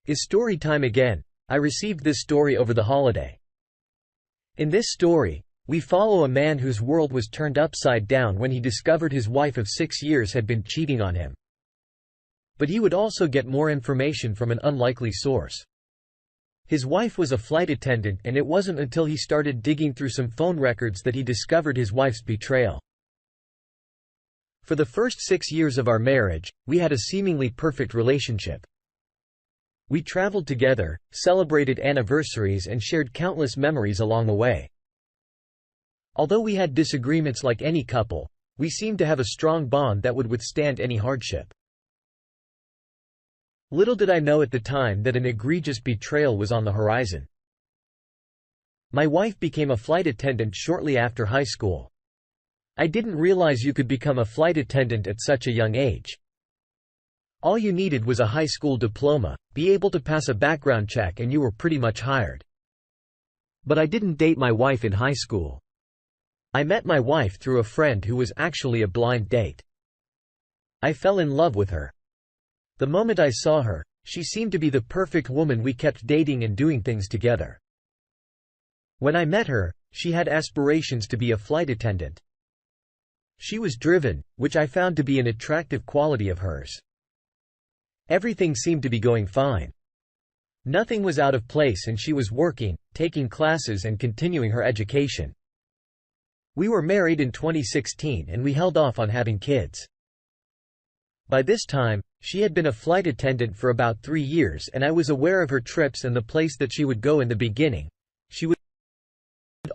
Is story time again. I received this story over the holiday. In this story, we follow a man whose world was turned upside down when he discovered his wife of 6 years had been cheating on him. But he would also get more information from an unlikely source. His wife was a flight attendant, and it wasn't until he started digging through some phone records that he discovered his wife's betrayal. For the first 6 years of our marriage, we had a seemingly perfect relationship. We traveled together, celebrated anniversaries, and shared countless memories along the way. Although we had disagreements like any couple, we seemed to have a strong bond that would withstand any hardship. Little did I know at the time that an egregious betrayal was on the horizon. My wife became a flight attendant shortly after high school. I didn't realize you could become a flight attendant at such a young age. All you needed was a high school diploma, be able to pass a background check, and you were pretty much hired. But I didn't date my wife in high school. I met my wife through a friend who was actually a blind date. I fell in love with her. The moment I saw her, she seemed to be the perfect woman. We kept dating and doing things together. When I met her, she had aspirations to be a flight attendant. She was driven, which I found to be an attractive quality of hers. Everything seemed to be going fine. Nothing was out of place, and she was working, taking classes, and continuing her education. We were married in 2016, and we held off on having kids. By this time, she had been a flight attendant for about 3 years, and I was aware of her trips and the place that she would go. In the beginning, she would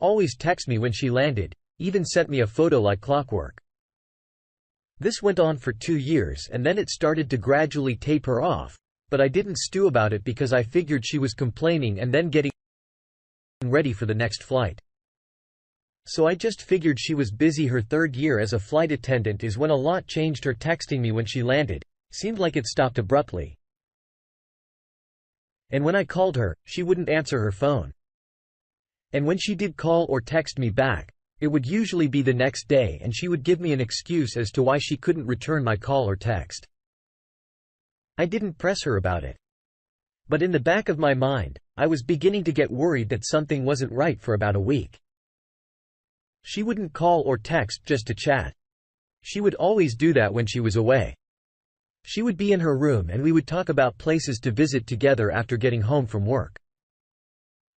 always text me when she landed, even sent me a photo like clockwork. This went on for 2 years, and then it started to gradually taper off, but I didn't stew about it because I figured she was complaining and then getting ready for the next flight. So I just figured she was busy. Her 3rd year as a flight attendant is when a lot changed. Her texting me when she landed seemed like it stopped abruptly. And when I called her, she wouldn't answer her phone. And when she did call or text me back, it would usually be the next day, and she would give me an excuse as to why she couldn't return my call or text. I didn't press her about it. But in the back of my mind, I was beginning to get worried that something wasn't right. For about a week, she wouldn't call or text just to chat. She would always do that when she was away. She would be in her room, and we would talk about places to visit together after getting home from work.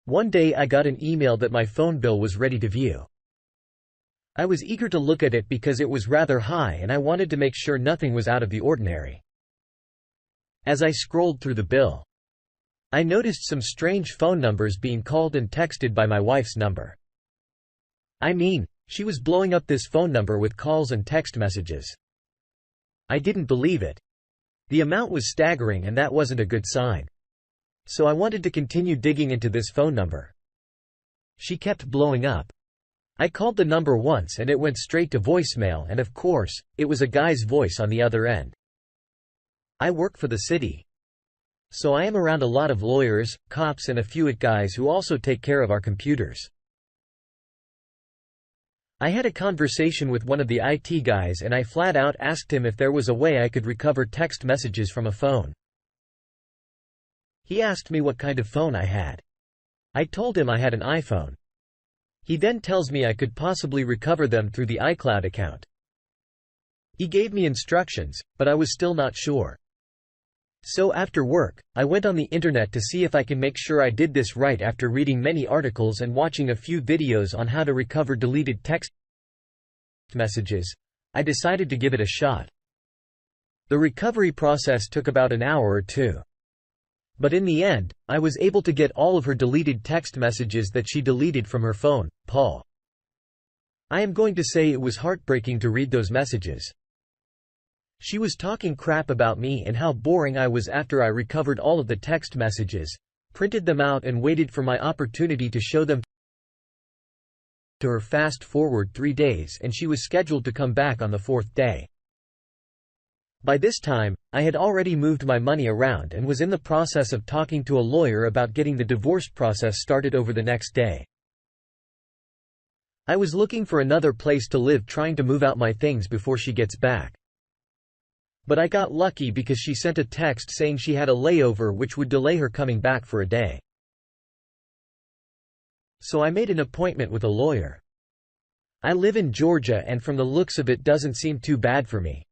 One day I got an email that my phone bill was ready to view. I was eager to look at it because it was rather high, and I wanted to make sure nothing was out of the ordinary. As I scrolled through the bill, I noticed some strange phone numbers being called and texted by my wife's number. I mean, she was blowing up this phone number with calls and text messages. I didn't believe it. The amount was staggering, and that wasn't a good sign. So I wanted to continue digging into this phone number. She kept blowing up. I called the number once, and it went straight to voicemail, and of course, it was a guy's voice on the other end. I work for the city, so I am around a lot of lawyers, cops, and a few IT guys who also take care of our computers. I had a conversation with one of the IT guys, and I flat out asked him if there was a way I could recover text messages from a phone. He asked me what kind of phone I had. I told him I had an iPhone. He then tells me I could possibly recover them through the iCloud account. He gave me instructions, but I was still not sure. So after work, I went on the internet to see if I can make sure I did this right. After reading many articles and watching a few videos on how to recover deleted text messages, I decided to give it a shot. The recovery process took about an hour or two. But in the end, I was able to get all of her deleted text messages that she deleted from her phone. Paul. I am going to say it was heartbreaking to read those messages. She was talking crap about me and how boring I was. After I recovered all of the text messages, printed them out, and waited for my opportunity to show them to her. Fast forward 3 days, and she was scheduled to come back on the 4th day. By this time, I had already moved my money around and was in the process of talking to a lawyer about getting the divorce process started over the next day. I was looking for another place to live, trying to move out my things before she gets back. But I got lucky because she sent a text saying she had a layover which would delay her coming back for a day. So I made an appointment with a lawyer. I live in Georgia and from the looks of it doesn't seem too bad for me.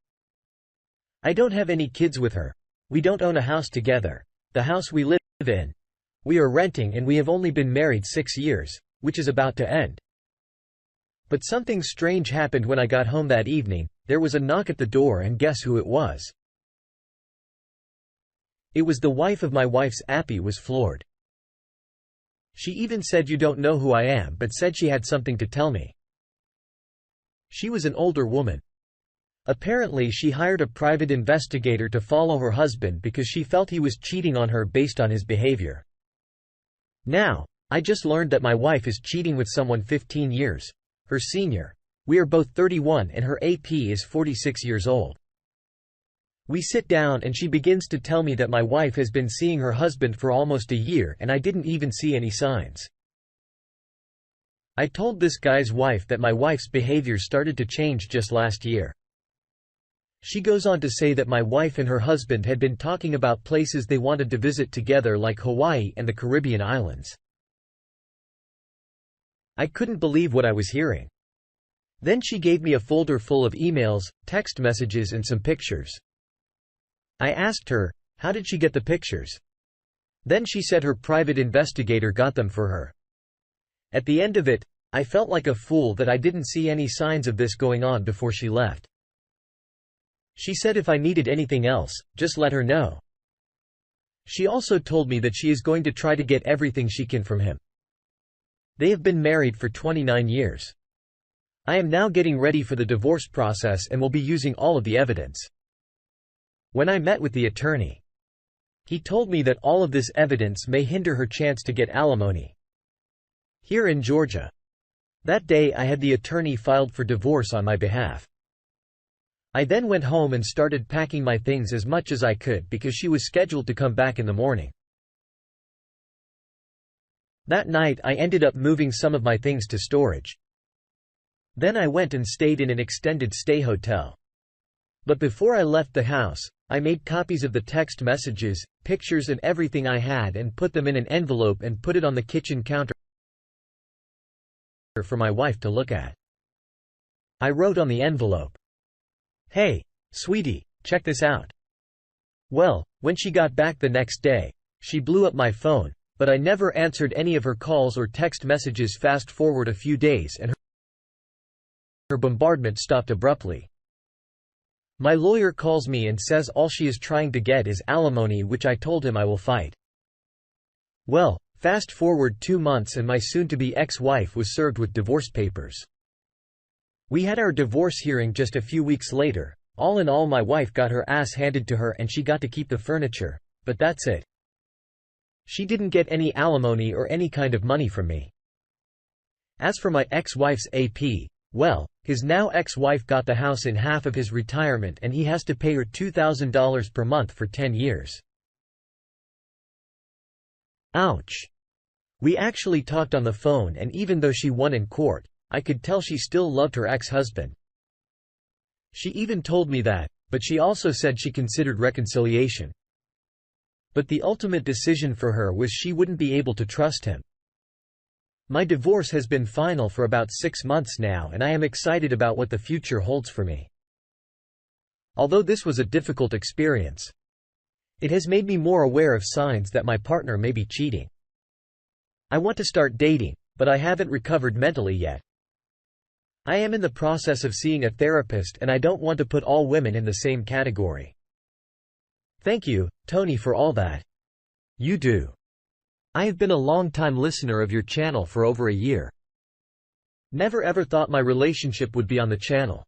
I don't have any kids with her. We don't own a house together. The house we live in, we are renting and we have only been married 6 years, which is about to end. But something strange happened when I got home that evening. There was a knock at the door and guess who it was? It was the wife of my wife's. Appy was floored. She even said, "You don't know who I am," but said she had something to tell me. She was an older woman. Apparently she hired a private investigator to follow her husband because she felt he was cheating on her based on his behavior. Now, I just learned that my wife is cheating with someone 15 years. Her senior. We are both 31 and her AP is 46 years old. We sit down and she begins to tell me that my wife has been seeing her husband for almost a year and I didn't even see any signs. I told this guy's wife that my wife's behavior started to change just last year. She goes on to say that my wife and her husband had been talking about places they wanted to visit together like Hawaii and the Caribbean islands. I couldn't believe what I was hearing. Then she gave me a folder full of emails, text messages and some pictures. I asked her, how did she get the pictures? Then she said her private investigator got them for her. At the end of it, I felt like a fool that I didn't see any signs of this going on before she left. She said if I needed anything else, just let her know. She also told me that she is going to try to get everything she can from him. They have been married for 29 years. I am now getting ready for the divorce process and will be using all of the evidence. When I met with the attorney, he told me that all of this evidence may hinder her chance to get alimony here in Georgia. That day I had the attorney filed for divorce on my behalf. I then went home and started packing my things as much as I could because she was scheduled to come back in the morning. That night I ended up moving some of my things to storage. Then I went and stayed in an extended stay hotel. But before I left the house, I made copies of the text messages, pictures and everything I had and put them in an envelope and put it on the kitchen counter for my wife to look at. I wrote on the envelope, "Hey, sweetie, check this out." Well, when she got back the next day, she blew up my phone, but I never answered any of her calls or text messages. Fast forward a few days and her bombardment stopped abruptly. My lawyer calls me and says all she is trying to get is alimony, which I told him I will fight. Well, fast forward 2 months and my soon-to-be ex-wife was served with divorce papers. We had our divorce hearing just a few weeks later. All in all, my wife got her ass handed to her and she got to keep the furniture, but that's it. She didn't get any alimony or any kind of money from me. As for my ex-wife's AP, well, his now ex-wife got the house in half of his retirement and he has to pay her $2,000 per month for 10 years. Ouch. We actually talked on the phone and even though she won in court, I could tell she still loved her ex-husband. She even told me that, but she also said she considered reconciliation. But the ultimate decision for her was she wouldn't be able to trust him. My divorce has been final for about 6 months now and I am excited about what the future holds for me. Although this was a difficult experience, it has made me more aware of signs that my partner may be cheating. I want to start dating, but I haven't recovered mentally yet. I am in the process of seeing a therapist and I don't want to put all women in the same category. Thank you, Tony, for all that you do. I have been a long-time listener of your channel for over a year. Never ever thought my relationship would be on the channel.